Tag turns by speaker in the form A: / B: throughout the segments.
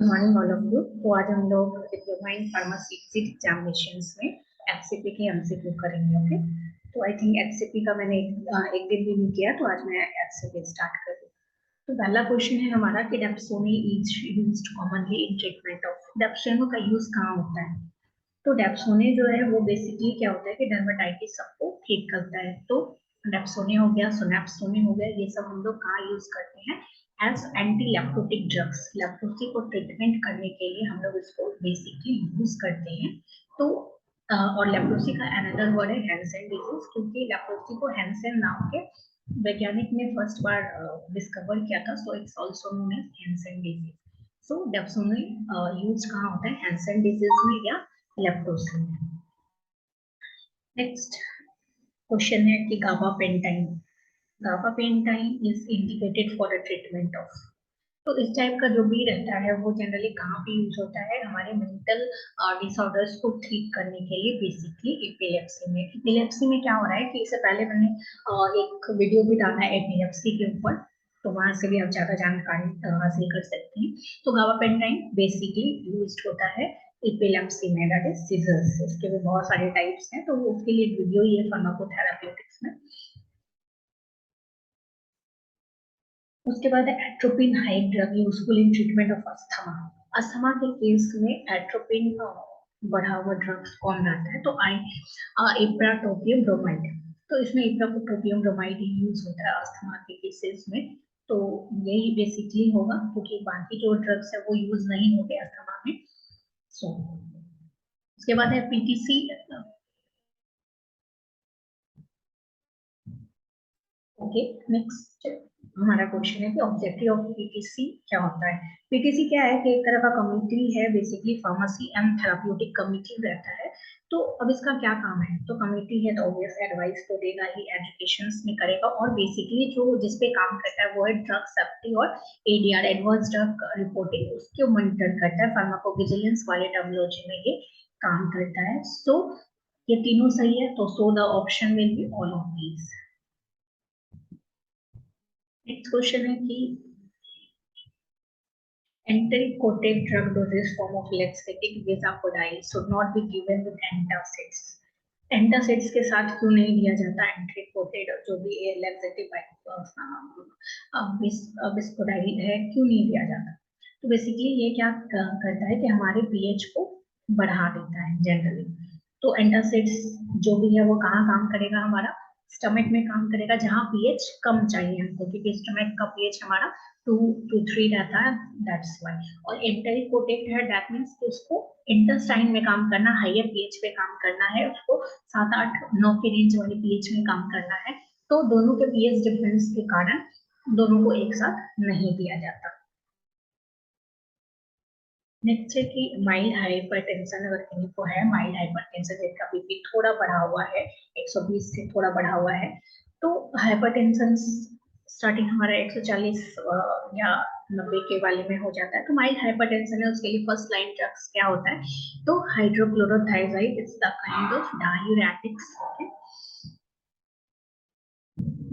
A: Morning all of you. तो आज हम लोग diploma in pharmacy exit examinations में एफसीपी की एमसीक्यू करेंगे। ओके, तो आई थिंक एफसीपी का मैंने एक दिन भी नहीं किया, तो आज मैं एफसीपी स्टार्ट कर रही हूँ। तो पहला क्वेश्चन है हमारा कि dapsone is used commonly in treatment of. Dapsone का यूज कहाँ होता है? तो डेप्सोनी जो है वो बेसिकली क्या होता है कि डर्मेटाइटिस सबको ठीक करता है। तो डेप्सोनी हो गया, सोनेप्सोनी हो गया, ये सब हम लोग कहाँ यूज करते हैं? As anti leprotic drugs. Leprosy को ट्रीटमेंट करने के लिए हम लोग इसको बेसिकली यूज करते हैं। तो और लेप्टोसी का अनदर वर्ड है हैंसेन डिजीज, क्योंकि लेप्टोसी को हैंसेन नाम के वैज्ञानिक ने फर्स्ट बार डिस्कवर किया था। So it's also known as Hansen disease. So dapsone use कहाँ होता है? हैंसेन डिजीज में या लेप्टोसी में। नेक्स्ट क्वेश्चन है कि gabapentin. Gabapentin is indicated for the treatment of. तो इस टाइप का जो भी रहता है वो जनरली कहाँ पे यूज होता है? हमारे मेंटल डिसऑर्डर्स को ठीक करने के लिए, बेसिकली एपिलेप्सी में। एपिलेप्सी में क्या हो रहा है कि इससे पहले मैंने एक वीडियो भी डाला है एपिलेप्सी के ऊपर, तो वहां से भी आप ज्यादा जानकारी हासिल कर सकते हैं। तो गाबापेंटाइन बेसिकली यूज होता है एपिलेप्सी में, दैट इज सीजर्स। इसके भी बहुत सारे टाइप्स हैं, तो उसके लिए वीडियो ये फार्माकोथेराप्यूटिक्स में। उसके बाद है atropine height drug useful in treatment of asthma. Asthma के केस में एट्रोपिन बढ़ा हुआ ड्रग्स कौन रहता है? तो इप्राटोपियम ब्रोमाइड। तो इसमें इप्राटोपियम ब्रोमाइड ही यूज होता है अस्थमा के केसेस में। तो यही बेसिकली होगा, क्योंकि बाकी जो ड्रग्स है वो यूज नहीं होते अस्थमा में। सो उसके बाद है पीटीसी। ओके, नेक्स्ट हमारा क्वेश्चन है कि ऑब्जेक्टिव ऑफ पीटीसी क्या होता है? पीटीसी क्या है कि एक तरह का कमिटी है, basically pharmacy and therapeutic committee रहता है। तो अब इसका क्या काम है? तो कमिटी है तो ऑब्वियस एडवाइस तो देगा ही, एजुकेशन में करेगा, और बेसिकली जो जिसपे काम करता है वो है ड्रग सेफ्टी और एडीआर, एडवांस ड्रग रिपोर्टिंग, उसको मॉनिटर करता है। फार्माकोविजिलेंस वाले टर्मिनोलॉजी में ये काम करता है। सो ये तीनों सही है, तो so the option will be all of these. Next question है कि enteric-coated drug dosage form of laxative bezafibril should not be given with antacids. Antacids के साथ क्यों नहीं दिया जाता एंट्रिक कोटेड जो भी लैक्सेटिव बिस्कोडाइल है, क्यों नहीं दिया जाता? तो बेसिकली ये क्या करता है कि हमारे पीएच को बढ़ा देता है जनरली। तो एंटासिड्स जो भी है वो कहाँ काम करेगा? हमारा स्टमक में काम करेगा, जहाँ पीएच कम चाहिए हमको, क्योंकि स्टमक का पीएच हमारा 2 to 3 रहता है, दैट्स व्हाई। और एंटेरिक कोटेड है, दैट मीन्स कि उसको इंटेस्टाइन में काम करना, हायर पीएच पे काम करना है, उसको 7-8-9 के रेंज वाले पीएच में काम करना है। तो दोनों के पीएच डिफरेंस के कारण दोनों को एक साथ नहीं दिया जाता। नेक्स्ट है कि माइल्ड हाइपरटेंशन अगर किसी को है, माइल्ड हाइपरटेंशन जिसका बीपी थोड़ा बढ़ा हुआ है, 120 से थोड़ा बढ़ा हुआ है, तो हाइपरटेंशन स्टार्टिंग हमारा 140 या 90 के वाले में हो जाता है, तो माइल्ड हाइपरटेंशन है, उसके लिए फर्स्ट लाइन ड्रग्स क्या होता है? तो hydrochlorothiazide is the kind of diuretics.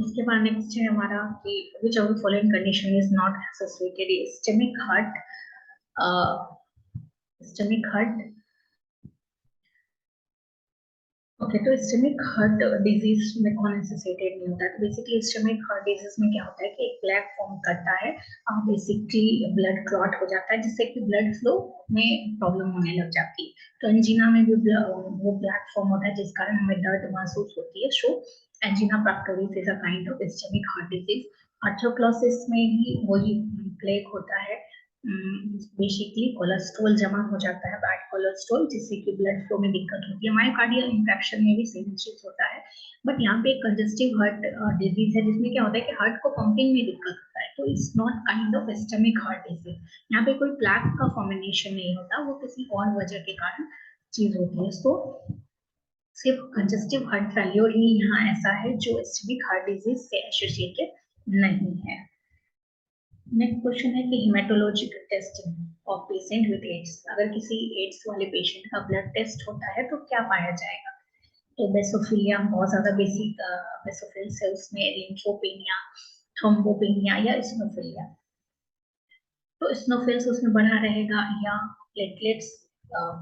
A: इसके बाद नेक्स्ट है हमारा कि which of the following condition is not associated stomach heart. Stomach heart. Okay, तो स्टमक हर्ट डिजीज में कौन एसोसिएटेड नहीं होता? तो बेसिकली स्टमक हर्ट डिजीज में क्या होता है कि एक प्लेक फॉर्म करता है, बेसिकली ब्लड क्लॉट हो जाता है, जिससे कि ब्लड फ्लो में प्रॉब्लम होने लग जाती है। तो एंजीना में भी वो ब्लैक फॉर्म होता है, जिस कारण हमें दर्द महसूस होती है। So angina pectoris is a kind of stomach heart disease. Atherosclerosis में भी वही प्लेग होता है, बेसिकली कोलेस्ट्रॉल जमा हो जाता है, बैड कोलेस्ट्रॉल, जिससे कि ब्लड फ्लो में दिक्कत होती है। मायोकार्डियल इंफेक्शन में भी सेम चीज होता है। बट यहाँ पे कंजस्टिव हार्ट डिजीज है, जिसमें क्या होता है कि हार्ट को पंपिंग में दिक्कत होता है, तो it's not kind of stomach heart disease. यहाँ पे कोई प्लैक का फॉर्मेशन नहीं होता, वो किसी और वजह के कारण चीज होती है। तो सिर्फ कंजस्टिव हार्ट फेल्योर ही यहाँ ऐसा है जो स्टमक हार्ट डिजीज से एसोसिएटेड नहीं है। नेक्स्ट क्वेश्चन है कि haematological testing of patient with AIDS. अगर किसी एड्स वाले पेशेंट का ब्लड टेस्ट होता है तो क्या पाया जाएगा? तो बेसोफिलिया बहुत ज्यादा बेसिक बेसोफिल्स है, उसमें लिम्फोपेनिया, थ्रोम्बोपेनिया या इस्नोफिलिया। तो स्नोफिल्स उसमें बढ़ा रहेगा, या प्लेटलेट्स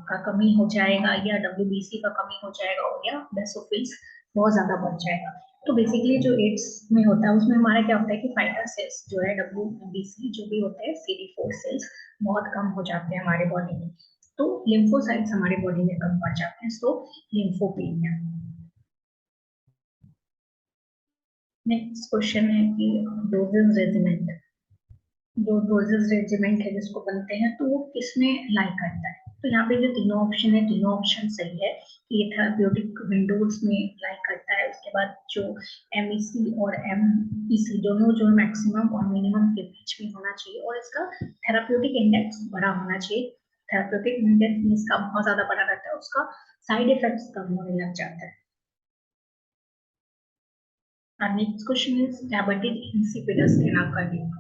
A: का कमी हो जाएगा, या डब्ल्यूबीसी का कमी हो जाएगा, या बेसोफिल्स बहुत ज्यादा बढ़ जाएगा। तो बेसिकली जो एड्स में होता है उसमें हमारा क्या होता है कि फाइटर सेल्स जो है डब्ल्यूबीसी जो भी होते हैं CD4 सेल्स बहुत कम हो जाते हैं हमारे बॉडी में, तो लिम्फोसाइट्स हमारे बॉडी में कम पड़ जाते हैं, सो लिम्फोपीनिया। नेक्स्ट क्वेश्चन है कि डोजेज रेजिमेंट, जो डोजेज रेजिमेंट है जिसको बनते हैं तो वो किसमें लाई करता है। तो यहाँ पे जो तीनों ऑप्शन है, तीनों ऑप्शन सही है कि ये थेराप्यूटिक विंडोज में लाई करता है। उसके बाद जो MEC और MEC दोनों जो मैक्सिमम और मिनिमम के बीच में होना चाहिए, और इसका थेराप्यूटिक इंडेक्स बड़ा होना चाहिए। थेराप्यूटिक इंडेक्स इसका बहुत ज्यादा बड़ा रहता है, उसका साइड इफेक्ट्स कम होने लग जाता है। Next question is diabetes insipidus के नाम का name।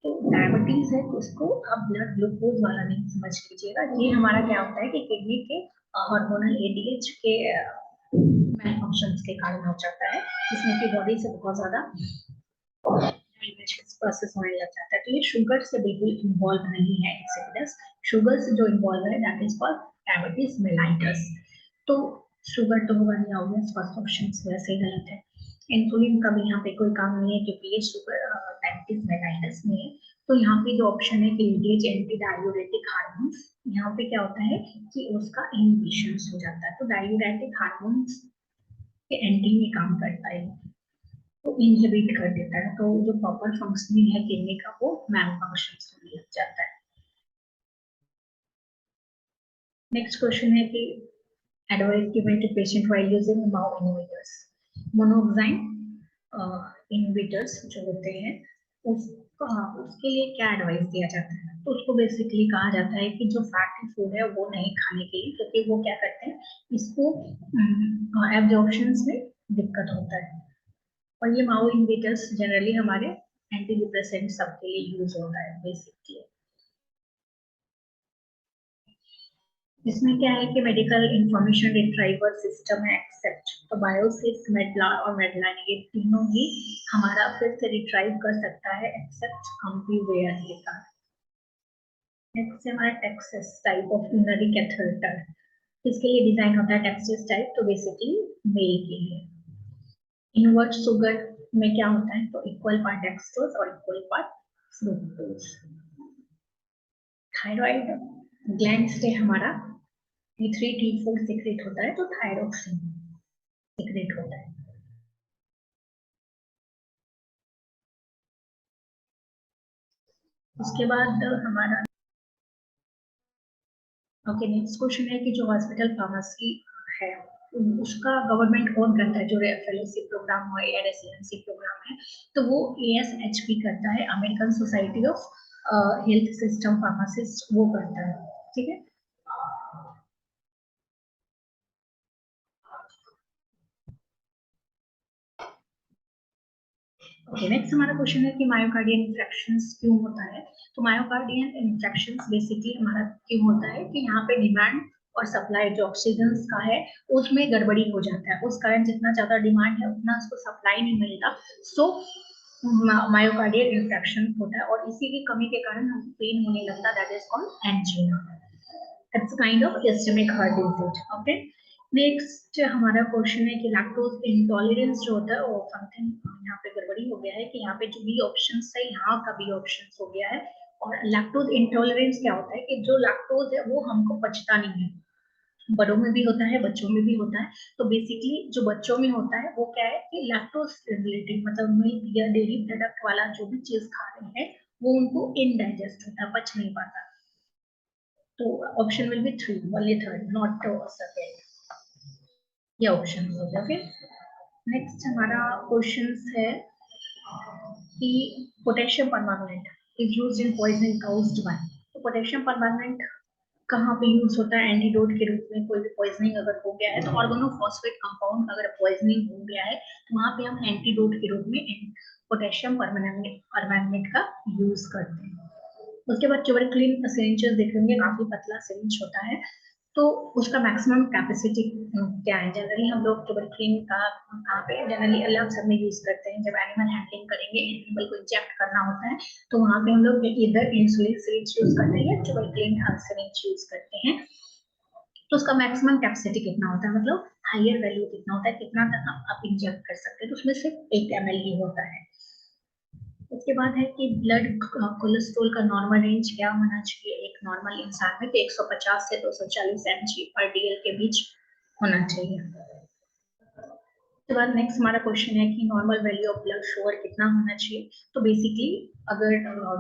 A: तो डायबिटीज है तो उसको आप ब्लड ग्लूकोज वाला नहीं समझ लीजिएगा। ये हमारा क्या होता है कि किडनी के हार्मोनल ADH के मैल फंक्शंस के कारण हो जाता है, जिसमें कि बॉडी से बहुत ज्यादा प्रोसेस होने लग जाता है। तो ये शुगर से बिल्कुल इन्वॉल्व नहीं है इंसिपिडस। शुगर से जो इन्वॉल्व है that is called diabetes mellitus. तो शुगर तो होगा नहीं, ऑब्वियस फर्स्ट ऑप्शन वैसे ही गलत है। इंसुलिन का भी यहाँ पे कोई काम नहीं है क्योंकि ये शुगर डायबिटीज मेलाइटस में है। तो यहाँ पे जो ऑप्शन है कि एंटी एंटी डायूरेटिक हार्मोन्स, यहाँ पे क्या होता है कि उसका इनहिबिशन हो जाता है। तो डायूरेटिक हार्मोन्स के एंटी में काम करता है, तो इनहिबिट कर देता है, तो जो प्रॉपर फंक्शनिंग है किडनी का वो मैल फंक्शन होने लग जाता है। नेक्स्ट क्वेश्चन है कि advice given to patient while using MAO inhibitors. मोनोक्साइन इनहिबिटर्स जो होते हैं उसके लिए क्या एडवाइस दिया जाता है। तो उसको बेसिकली कहा जाता है कि जो फैटी फूड है वो नहीं खाने के लिए, क्योंकि वो क्या करते हैं, इसको एब्जॉर्प्शन में दिक्कत होता है। और ये माओ इनहिबिटर्स जनरली हमारे एंटी डिप्रेसेंट सबके लिए यूज होता है बेसिकली। इसमें क्या है कि मेडिकल इंफॉर्मेशन रिट्राइवर सिस्टम है एक्सेप्ट, तो बायोसिस मेडला और मेडलाइन ये तीनों ही हमारा फिर से रिट्राइव कर सकता है एक्सेप्ट कंप्यूवेयर के साथ। नेक्स्ट है हमारा Texas type of urinary catheter. इसके लिए डिजाइन होता है टेक्सस टाइप, तो बेसिकली मेल के लिए। इनवर्ट शुगर में क्या होता है, तो इक्वल पार्ट डेक्सट्रोज और equal part fructose. Thyroid gland से हमारा T3 T4 सीक्रेट होता है, तो थायरोक्सिन सीक्रेट होता है। उसके बाद हमारा ओके नेक्स्ट क्वेश्चन है कि जो हॉस्पिटल फार्मेसी है उसका गवर्नमेंट कौन करता है, जो फेलोशिप प्रोग्राम हो या रेसिडेंसी प्रोग्राम है, तो वो ASHP करता है, American society of health system pharmacist, वो करता है। ठीक है। ओके नेक्स्ट हमारा क्वेश्चन है कि मायोकार्डियल इंफ्रेक्शंस क्यों होता है। तो मायोकार्डियल इंफ्रेक्शंस बेसिकली हमारा क्यों होता है कि यहाँ पे डिमांड और सप्लाई जो ऑक्सीजन का है उसमें गड़बड़ी हो जाता है, उस कारण जितना ज्यादा डिमांड है उतना उसको सप्लाई नहीं मिलता, सो मायोकार्डियल इंफ्रेक्शन होता है, और इसी की कमी के कारण हमको पेन होने लगता है, that is called angina. It's kind of ischemic heart disease. Okay next हमारा क्वेश्चन है कि लैक्टोज इंटॉलरेंस जो होता है वो समथिंग यहाँ पे गड़बड़ी हो गया है कि यहाँ पे जो बी ऑप्शन है यहाँ का बी ऑप्शन हो गया है। और लैक्टोज इंटॉलरेंस क्या होता है कि जो लैक्टोज है वो हमको पचता नहीं है, बड़ों में भी होता है बच्चों में भी होता है। तो बेसिकली जो बच्चों में होता है वो क्या है कि लैक्टोज रिलेटेड मतलब मिल्क या डेयरी प्रोडक्ट वाला जो भी चीज खा रहे हैं वो उनको इनडाइजेस्ट होता है, पच नहीं पाता। तो option will be 3 only third not second, ये ऑप्शन हो गया। ओके नेक्स्ट हमारा क्वेश्चन है कि potassium permanganate is used in poisoning caused by. तो पोटेशियम परमांगनेट कहाँ पे यूज होता है एंटीडोट के रूप में, कोई भी पॉइजनिंग अगर हो गया है तो ऑर्गेनोफॉस्फेट कंपाउंड अगर पॉइजनिंग हो गया है तो वहां पे हम एंटीडोट के रूप में पोटेशियम परमैंगनेट का यूज करते हैं। उसके बाद ट्यूबरक्लिन सिरिंजेस देखेंगे, काफी पतला सिरिंज होता है, तो उसका मैक्सिमम कैपेसिटी क्या है? जनरली हम लोग ट्यूबरक्लीन का कहाँ पे जनरली अलग सब में यूज करते हैं, जब एनिमल हैंडलिंग करेंगे, एनिमल को इंजेक्ट करना होता है, तो वहां पे हम लोग इधर इंसुलिन सिरिंज यूज करते हैं या ट्यूबरक्लीन सिरिंज यूज करते हैं। तो उसका मैक्सिमम कैपेसिटी कितना होता है, मतलब हायर वैल्यू कितना होता है, कितना तक आप इंजेक्ट कर सकते हैं, तो उसमें सिर्फ 8 ml ही होता है। उसके बाद है कि ब्लड कोलेस्ट्रॉल का नॉर्मल रेंज क्या होना चाहिए एक नॉर्मल इंसान में, तो 150 से 240 mg पर डीएल के बीच होना चाहिए। उसके बाद नेक्स्ट हमारा क्वेश्चन है कि normal value of blood sugar कितना होना चाहिए। तो बेसिकली अगर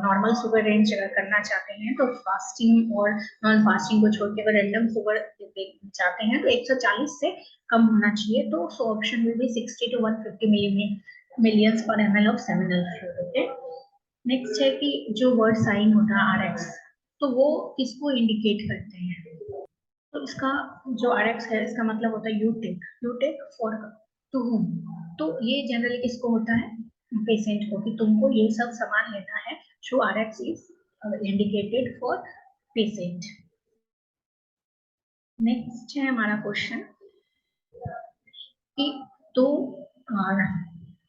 A: नॉर्मल शुगर रेंज अगर करना चाहते हैं तो फास्टिंग और नॉन फास्टिंग को छोड़ के अगर रैंडम शुगर चाहते हैं तो 140 से कम होना चाहिए। तो option will B 60 to 150 millions पर ml of seminal fluid. Okay, next है कि जो वर्ड साइन होता है RX, तो वो किसको इंडिकेट करते हैं? तो इसका जो RX है इसका मतलब होता है you take for to home. तो ये जनरली किसको होता है? पेशेंट को, कि तुमको ये सब सामान लेना है। जो RX is indicated for patient. Next है हमारा क्वेश्चन कि तो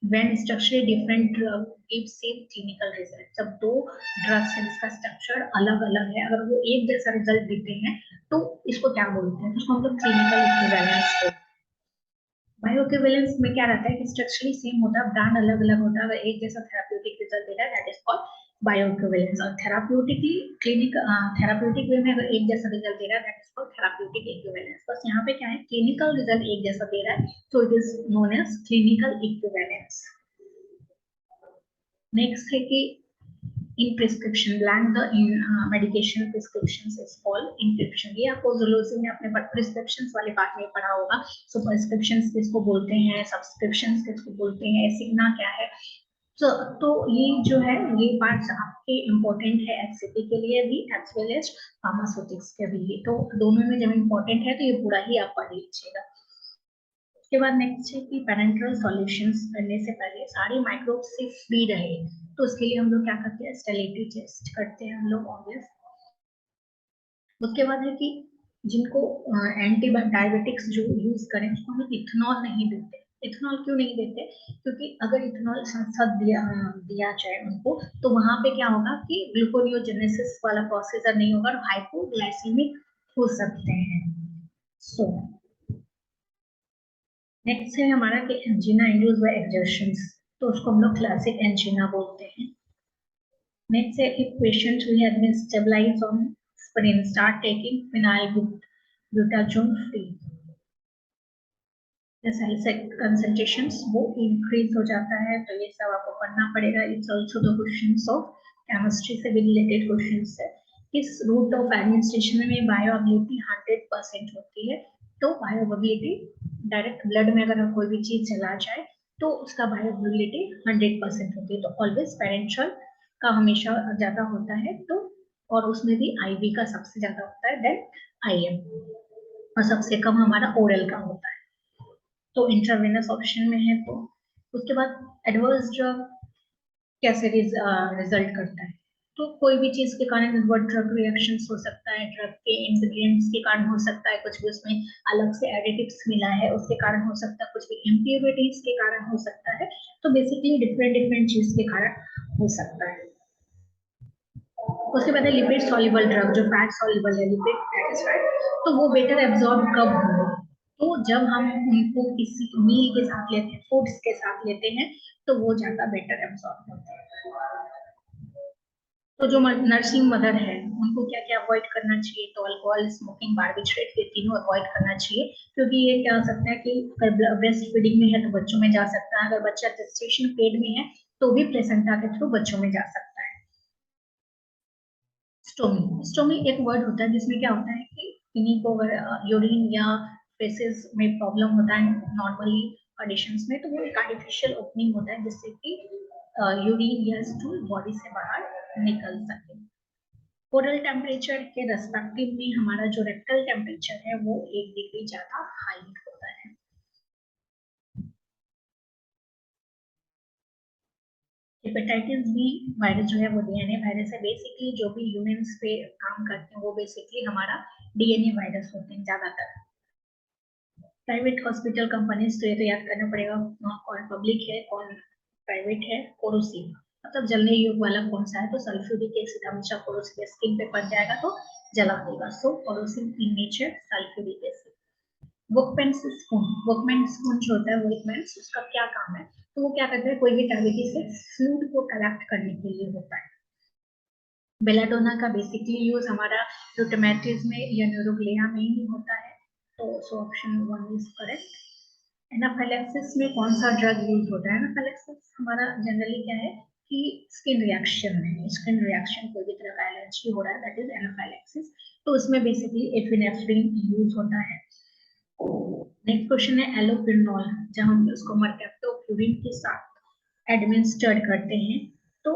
A: when structurally different drug give same clinical result, जब दो ड्रग्स हैं जिसका स्ट्रक्चर अलग अलग है, अगर वो एक जैसा रिजल्ट देते हैं तो इसको क्या बोलते हैं? उसको हम लोग क्लिनिकल इक्विवेलेंस बोलते हैं। बायोइक्विवेलेंस में क्या रहता है कि स्ट्रक्चरली सेम होता है, ब्रांड अलग अलग होता है, अगर एक जैसा थेराप्यूटिक रिजल्ट दे रहा है दैट इज कॉल्ड बायोइक्विवेलेंस। और थेराप्यूटिकली क्लिनिक थेराप्यूटिक वे में अगर एक जैसा रिजल्ट दे रहा है that is called therapeutic equivalence. बस यहाँ पे क्या है, क्लिनिकल रिजल्ट एक जैसा दे रहा है तो it is known as clinical equivalence. Next है कि in prescription blank the in medication prescriptions is called encryption। ये आपको जूलॉजी में अपने प्रिस्क्रिप्शंस वाले पार्ट में पढ़ा होगा। सो प्रिस्क्रिप्शंस किसको बोलते हैं, सब्सक्रिप्शंस किसको बोलते हैं, सिग्ना क्या है। तो ये जो है ये पार्ट्स आपके इम्पोर्टेंट है एचसीपी के लिए भी एज वेल एज फार्मास्यूटिक्स के लिए। तो दोनों में जब इम्पोर्टेंट है तो ये पूरा ही आप पढ़ लीजिएगा। उसके बाद नेक्स्ट है कि पेरेंटल सॉल्यूशंस करने से पहले सारे माइक्रोब से फ्री रहे, तो उसके लिए हम लोग क्या करते हैं, स्टेरिलिटी टेस्ट करते हैं हम लोग ऑब्वियस। उसके बाद है कि जिनको एंटी डायबिटिक्स जो यूज करें उसको हम लोग इथेनॉल नहीं देते। इथेनॉल क्यों नहीं देते? क्योंकि अगर इथेनॉल साथ दिया जाए उनको तो वहां पे क्या होगा कि ग्लूकोनियोजेनेसिस वाला प्रोसेसर नहीं होगा और हाइपोग्लाइसीमिक हो सकते हैं। सो नेक्स्ट है हमारा कि एंजीना इंड्यूस बाय एक्सर्शंस, तो उसको हम लोग क्लासिक एंजीना बोलते हैं। नेक्स्ट है if patient who has been stabilized on aspirin start taking phenylbutazone free, जैसे कंसंट्रेशंस वो इंक्रीज हो जाता है। तो ये सब आपको पढ़ना पड़ेगा। It's also the questions of chemistry से भी रिलेटेड क्वेश्चंस है। इस रूट ऑफ एडमिनिस्ट्रेशन में बायोअवेलेबिलिटी 100% होती है। तो बायोअवेलेबिलिटी डायरेक्ट ब्लड में अगर कोई भी चीज चला जाए तो उसका बायोअवेलेबिलिटी 100% होती है। तो ऑलवेज पेरेंशियल का हमेशा ज्यादा होता है। तो और उसमें भी आईवी का सबसे ज्यादा होता है देन आईएम, और सबसे कम हमारा ओरल का होता है। तो इंट्रावेनस ऑप्शन में है। तो उसके बाद एडवर्स ड्रग कैसे रिजल्ट करता है? तो कोई भी चीज के कारण एडवर्स ड्रग रिएक्शंस हो सकता है, ड्रग के इंग्रेडिएंट्स के कारण हो सकता है, कुछ भी उसमें अलग से एडिटिव्स मिला है उसके कारण हो सकता है, कुछ भी इम्प्योरिटीज के कारण हो सकता है। तो बेसिकली डिफरेंट डिफरेंट चीज के कारण हो सकता है। उसके बाद है लिपिड सॉल्युबल ड्रग, जो फैट सॉल्युबल है, लिपिड फैट इज फैट, तो वो बेटर एब्जॉर्ब कब होंगे? तो जब हम उनको किसी मील के साथ लेते हैं, फूड्स के साथ लेते हैं, तो वो ज्यादा बेटर एब्जॉर्ब होते हैं। तो जो नर्सिंग मदर है उनको क्या क्या अवॉइड करना चाहिए? तो अल्कोहल, स्मोकिंग, बार्बिट्रेट, ये तीनों अवॉइड करना चाहिए, क्योंकि ये क्या हो सकता है कि अगर ब्रेस्ट फीडिंग में है तो बच्चों में जा सकता है, अगर बच्चा जेस्टेशन पीरियड में है तो भी प्लेसेंटा के थ्रू बच्चों में जा सकता है। स्टोमी, स्टोमी एक वर्ड होता है जिसमें क्या होता है कि किन्हीं को अगर यूरिन या फेसेस में प्रॉब्लम होता है नॉर्मली कंडीशंस में, तो वो एक आर्टिफिशियल ओपनिंग होता है जिससे कि यूरिन या स्टूल बॉडी से बाहर निकल सके। ओरल टेम्परेचर के रेस्पेक्टिव में हमारा जो रेक्टल टेम्परेचर है वो 1 डिग्री ज्यादा हाई होता है। हेपेटाइटिस बी वायरस जो है वो डीएनए वायरस है। बेसिकली जो भी ह्यूमंस पे काम करते हैं वो बेसिकली हमारा डीएनए वायरस होते हैं ज्यादातर। प्राइवेट हॉस्पिटल कंपनीज तो ये तो याद करना पड़ेगा कौन पब्लिक है कौन प्राइवेट है। कोरोसिव मतलब जलने योग्य वाला कौन सा है, तो सल्फ्यूरिक एसिड हमेशा कोरोसिव स्किन पे पड़ जाएगा तो जला देगा, so corrosive in nature sulphuric acid. वर्कमेंस स्पून, वर्कमैन स्पून जो होता है वर्कमैन उसका क्या काम है, तो वो क्या करता है कोई भी कैविटी से फ्लूइड को कलेक्ट करने के लिए होता है। बेलाडोना का बेसिकली यूज हमारा रूटेमेटिस में या न्यूरोग्लिया में ही होता है, तो so option 1 is correct. Anaphylaxis में कौन सा ड्रग यूज होता है? एनाफाइलैक्सिस हमारा जनरली क्या है कि स्किन रिएक्शन है, स्किन रिएक्शन कोई भी तरह का एलर्जी हो रहा है, दैट इज एनाफाइलैक्सिस, तो उसमें बेसिकली एपिनेफ्रिन यूज होता है। नेक्स्ट क्वेश्चन है एलोपिरिनॉल, जब हम उसको मर्केप्टोप्यूरिन के साथ एडमिनिस्टर्ड करते हैं तो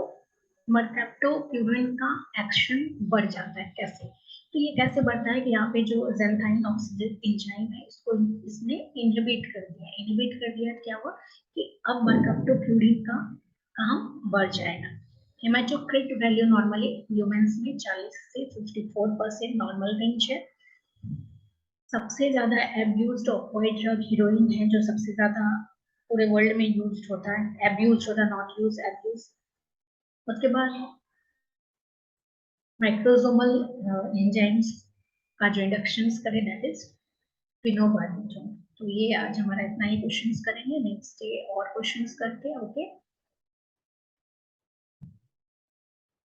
A: मर्केप्टोप्यूरिन का एक्शन बढ़ जाता है। कैसे? तो ये कैसे बढ़ता है कि यहाँ पे जो ज़ेंथाइन ऑक्सीडेज एंजाइम है इसको इसने इनहिबिट कर दिया। इनहिबिट कर दिया क्या हुआ कि अब मर्केप्टोप्यूरिन का काम बढ़ जाएगा। हेमाटोक्रिट वैल्यू नॉर्मली ह्यूमंस में 40 से 54% नॉर्मल रेंज है। सबसे ज्यादा एब्यूज्ड ऑपोइड ड्रग हीरोइन है, जो सबसे ज्यादा पूरे वर्ल्ड में यूज्ड होता है। एब्यूज होता है, नॉट यूज, एब्यूज। उसके बाद माइक्रोसोमल एंजाइम्स का जो इंडक्शन करे दैट इज फिनोबार्बिटोल। तो ये आज हमारा इतना ही क्वेश्चंस करेंगे, नेक्स्ट डे और क्वेश्चंस करते हैं। ओके।